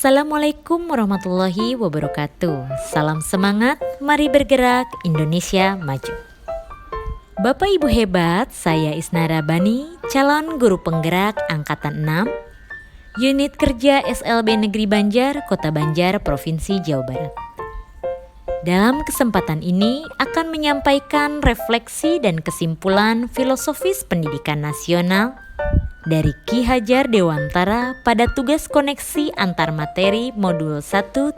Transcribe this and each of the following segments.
Assalamualaikum warahmatullahi wabarakatuh. Salam semangat, mari bergerak, Indonesia maju. Bapak Ibu hebat, saya Isnara Bani, calon guru penggerak Angkatan 6, Unit Kerja SLB Negeri Banjar, Kota Banjar, Provinsi Jawa Barat. Dalam kesempatan ini akan menyampaikan refleksi dan kesimpulan filosofis pendidikan nasional dari Ki Hajar Dewantara pada tugas koneksi antar materi modul 1.1.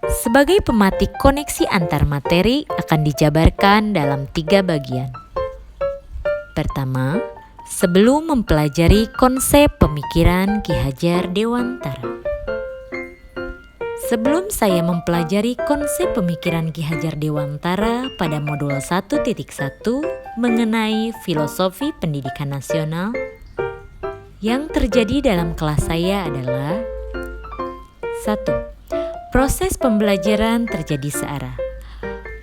Sebagai pematik koneksi antar materi akan dijabarkan dalam 3 bagian. Pertama, sebelum mempelajari konsep pemikiran Ki Hajar Dewantara. Sebelum saya mempelajari konsep pemikiran Ki Hajar Dewantara pada modul 1.1 mengenai filosofi pendidikan nasional, yang terjadi dalam kelas saya adalah 1. Proses pembelajaran terjadi searah.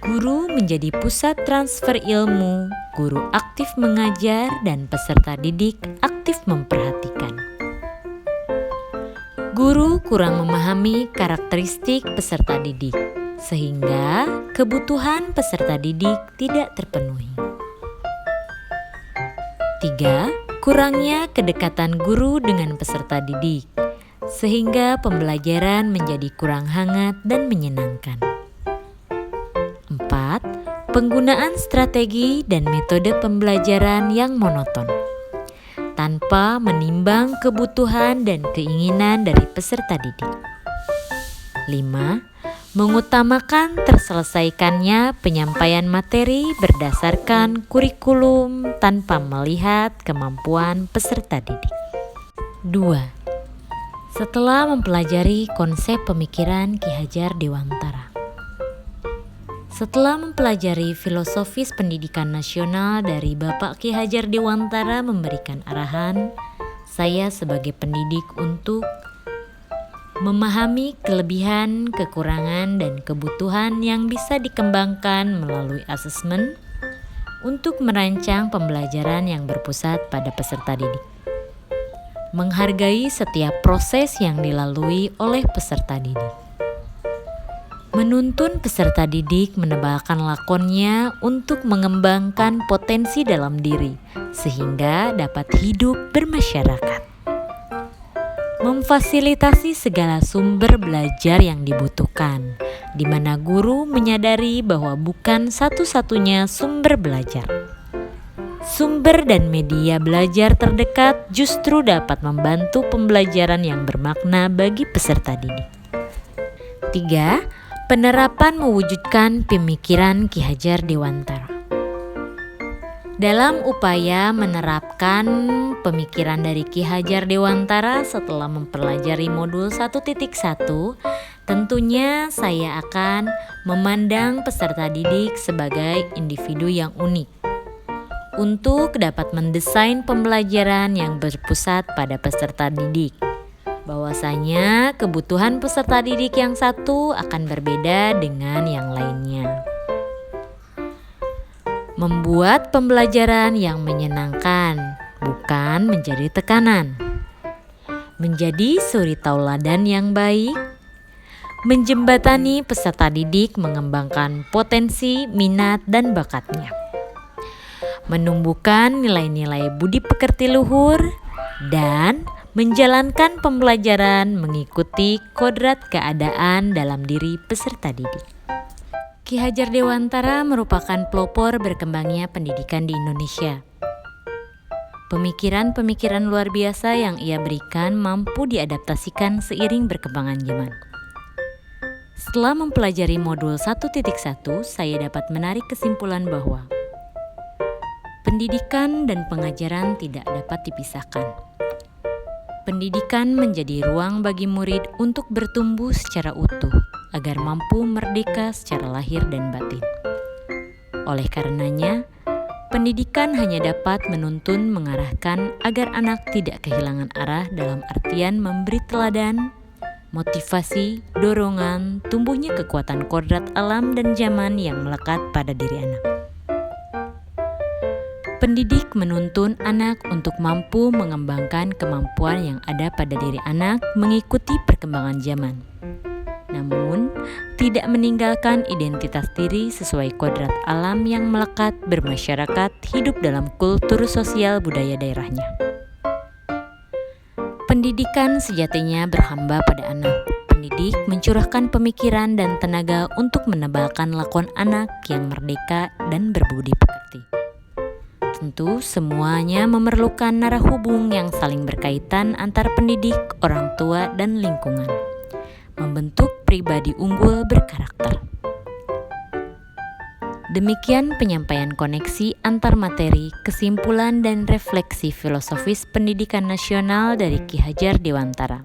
Guru menjadi pusat transfer ilmu, guru aktif mengajar dan peserta didik aktif memperhatikan. Guru kurang memahami karakteristik peserta didik, sehingga kebutuhan peserta didik tidak terpenuhi. 3. Kurangnya kedekatan guru dengan peserta didik, sehingga pembelajaran menjadi kurang hangat dan menyenangkan. 4. Penggunaan strategi dan metode pembelajaran yang monoton, tanpa menimbang kebutuhan dan keinginan dari peserta didik. 5. Mengutamakan terselesaikannya penyampaian materi berdasarkan kurikulum tanpa melihat kemampuan peserta didik. 2. Setelah mempelajari konsep pemikiran Ki Hajar Dewantara. Setelah mempelajari filosofis pendidikan nasional dari Bapak Ki Hajar Dewantara memberikan arahan, saya sebagai pendidik untuk memahami kelebihan, kekurangan, dan kebutuhan yang bisa dikembangkan melalui asesmen untuk merancang pembelajaran yang berpusat pada peserta didik. Menghargai setiap proses yang dilalui oleh peserta didik. Menuntun peserta didik menebalkan lakonnya untuk mengembangkan potensi dalam diri, sehingga dapat hidup bermasyarakat. Memfasilitasi segala sumber belajar yang dibutuhkan, di mana guru menyadari bahwa bukan satu-satunya sumber belajar. Sumber dan media belajar terdekat justru dapat membantu pembelajaran yang bermakna bagi peserta didik. 3. Penerapan mewujudkan pemikiran Ki Hajar Dewantara. Dalam upaya menerapkan pemikiran dari Ki Hajar Dewantara setelah mempelajari modul 1.1, tentunya saya akan memandang peserta didik sebagai individu yang unik untuk dapat mendesain pembelajaran yang berpusat pada peserta didik. Bahwasanya kebutuhan peserta didik yang satu akan berbeda dengan yang lainnya. Membuat pembelajaran yang menyenangkan, bukan menjadi tekanan. Menjadi suri tauladan yang baik. Menjembatani peserta didik mengembangkan potensi, minat, dan bakatnya. Menumbuhkan nilai-nilai budi pekerti luhur. Dan menjalankan pembelajaran mengikuti kodrat keadaan dalam diri peserta didik. Ki Hajar Dewantara merupakan pelopor berkembangnya pendidikan di Indonesia. Pemikiran-pemikiran luar biasa yang ia berikan mampu diadaptasikan seiring berkembangan zaman. Setelah mempelajari modul 1.1, saya dapat menarik kesimpulan bahwa pendidikan dan pengajaran tidak dapat dipisahkan. Pendidikan menjadi ruang bagi murid untuk bertumbuh secara utuh, agar mampu merdeka secara lahir dan batin. Oleh karenanya, Pendidikan hanya dapat menuntun mengarahkan agar anak tidak kehilangan arah dalam artian memberi teladan, motivasi, dorongan, tumbuhnya kekuatan kodrat alam dan zaman yang melekat pada diri anak. Pendidik menuntun anak untuk mampu mengembangkan kemampuan yang ada pada diri anak mengikuti perkembangan zaman. Namun, tidak meninggalkan identitas diri sesuai kodrat alam yang melekat bermasyarakat hidup dalam kultur sosial budaya daerahnya. Pendidikan sejatinya berhamba pada anak. Pendidik mencurahkan pemikiran dan tenaga untuk menebalkan lakon anak yang merdeka dan berbudi pekerti. Tentu semuanya memerlukan narah hubung yang saling berkaitan antar pendidik, orang tua, dan lingkungan. Membentuk pribadi unggul berkarakter. Demikian penyampaian koneksi antar materi, kesimpulan dan refleksi filosofis pendidikan nasional dari Ki Hajar Dewantara.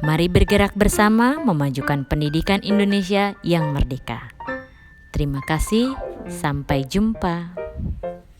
Mari bergerak bersama memajukan pendidikan Indonesia yang merdeka. Terima kasih, sampai jumpa.